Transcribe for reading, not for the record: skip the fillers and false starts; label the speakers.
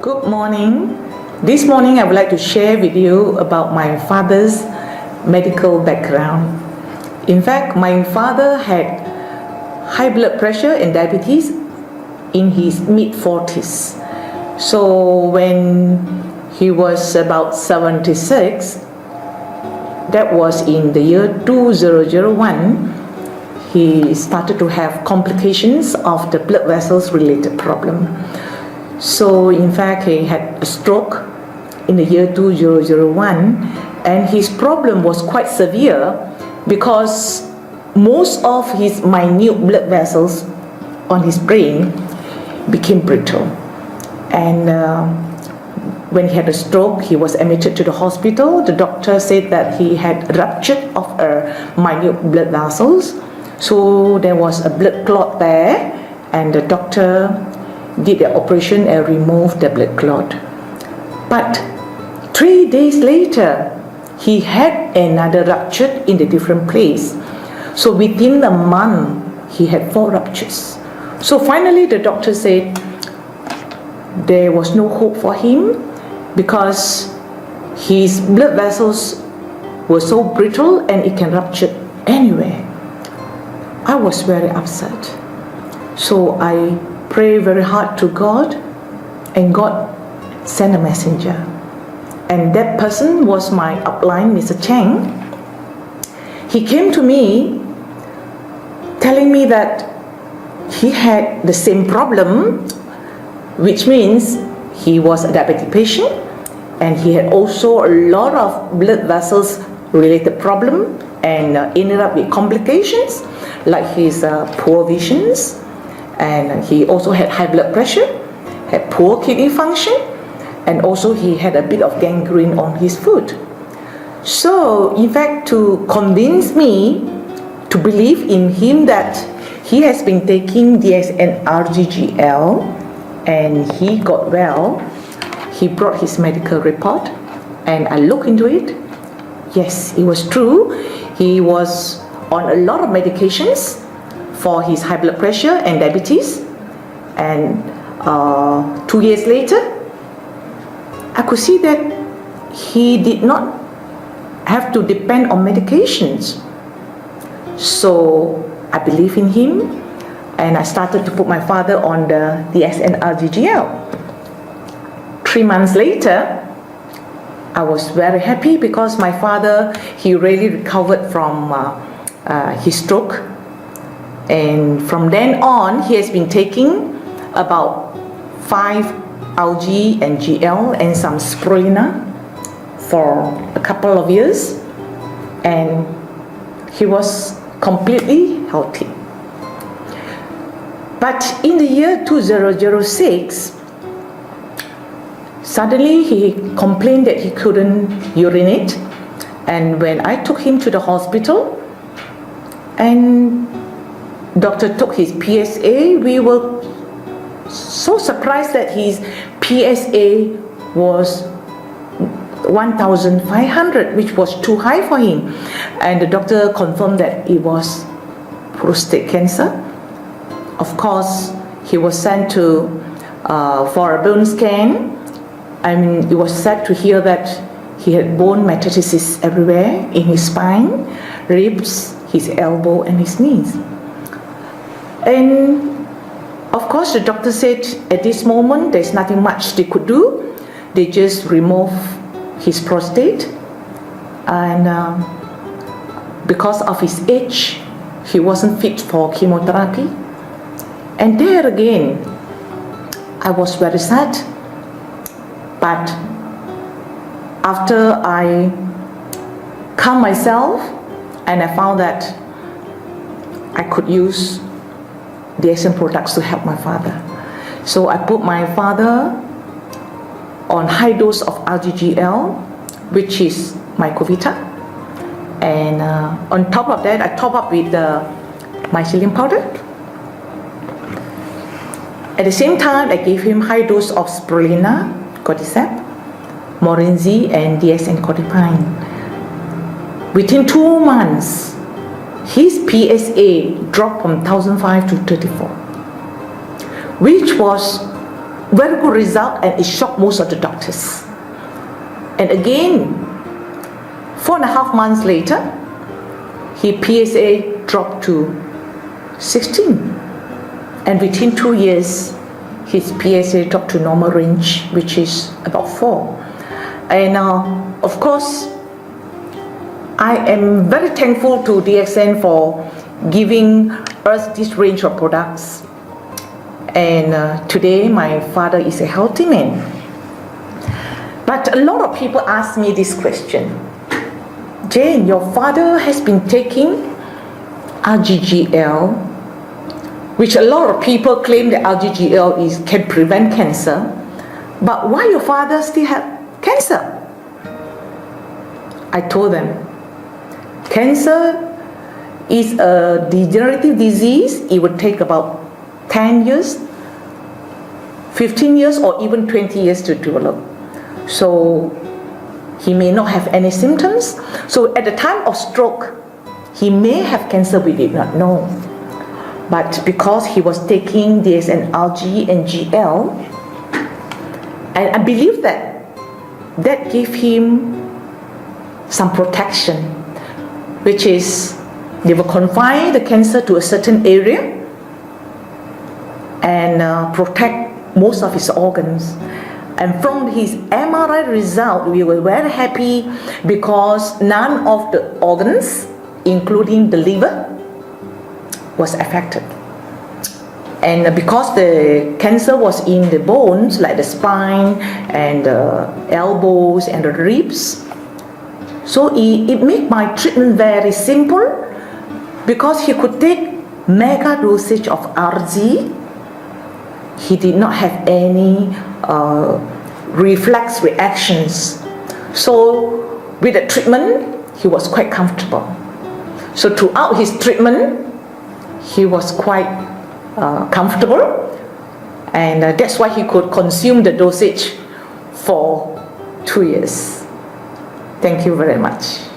Speaker 1: Good morning. This morning I would like to share with you about my father's medical background. In fact, my father had high blood pressure and diabetes in his mid-40s. So when he was about 76, that was in the year 2001, he started to have complications of the blood vessels related problem. So in fact, he had a stroke in the year 2001, and his problem was quite severe because most of his minute blood vessels on his brain became brittle. And when he had a stroke, he was admitted to the hospital. The doctor said that he had ruptured of minute blood vessels. So there was a blood clot there, and the doctor did the operation and removed the blood clot. But 3 days later, he had another rupture in a different place. So within a month, he had 4 ruptures. So finally, the doctor said there was no hope for him because his blood vessels were so brittle and it can rupture anywhere. I was very upset. So I prayed very hard to God, and God sent a messenger. And that person was my upline, Mr. Cheng. He came to me telling me that he had the same problem, which means he was a diabetic patient and he had also a lot of blood vessels related problem and ended up with complications like his poor visions, and he also had high blood pressure, had poor kidney function, and also he had a bit of gangrene on his foot. So in fact, to convince me to believe in him that he has been taking DSN-RGGL and he got well, he brought his medical report and I looked into it. Yes, it was true. He was on a lot of medications for his high blood pressure and diabetes, and 2 years later I could see that he did not have to depend on medications. So I believe in him and I started to put my father on the DSN-RGGL. 3 months later, I was very happy because my father, he really recovered from his stroke, and from then on he has been taking about 5 algae and GL and some spirulina for a couple of years, and he was completely healthy. But in the year 2006, suddenly he complained that he couldn't urinate, and when I took him to the hospital and doctor took his PSA, we were so surprised that his PSA was 1,500, which was too high for him, and the doctor confirmed that it was prostate cancer. Of course, he was sent to for a bone scan. I mean, it was sad to hear that he had bone metastasis everywhere in his spine, ribs, his elbow and his knees. And of course the doctor said at this moment there's nothing much they could do. They just remove his prostate, and because of his age he wasn't fit for chemotherapy. And there again I was very sad. But after I calmed myself and I found that I could use the Asian products to help my father. So I put my father on high dose of RGGL, which is mycovita, and on top of that I top up with the mycelium powder. At the same time I gave him high dose of spirulina, cordyceps, Morinzi and DSN codipine. Within 2 months, his PSA dropped from 1,005 to 34, which was very good result, and it shocked most of the doctors. And again, 4.5 months later, his PSA dropped to 16. And within 2 years, his PSA dropped to normal range, which is about 4. And of course, I am very thankful to DXN for giving us this range of products. And today, my father is a healthy man. But a lot of people ask me this question. Jane, your father has been taking RGGL, which a lot of people claim that RGGL can prevent cancer. But why your father still have cancer? I told them, cancer is a degenerative disease. It would take about 10 years, 15 years, or even 20 years to develop. So he may not have any symptoms. So at the time of stroke, he may have cancer, we did not know. But because he was taking DSN RG and GL, and I believe that gave him some protection, which is they will confine the cancer to a certain area and protect most of his organs. And from his MRI result, we were very happy because none of the organs, including the liver, was affected. And because the cancer was in the bones, like the spine and the elbows and the ribs, so it made my treatment very simple because he could take mega dosage of RG. He did not have any reflex reactions. So with the treatment, he was quite comfortable. So throughout his treatment, he was quite comfortable, and that's why he could consume the dosage for 2 years. Thank you very much.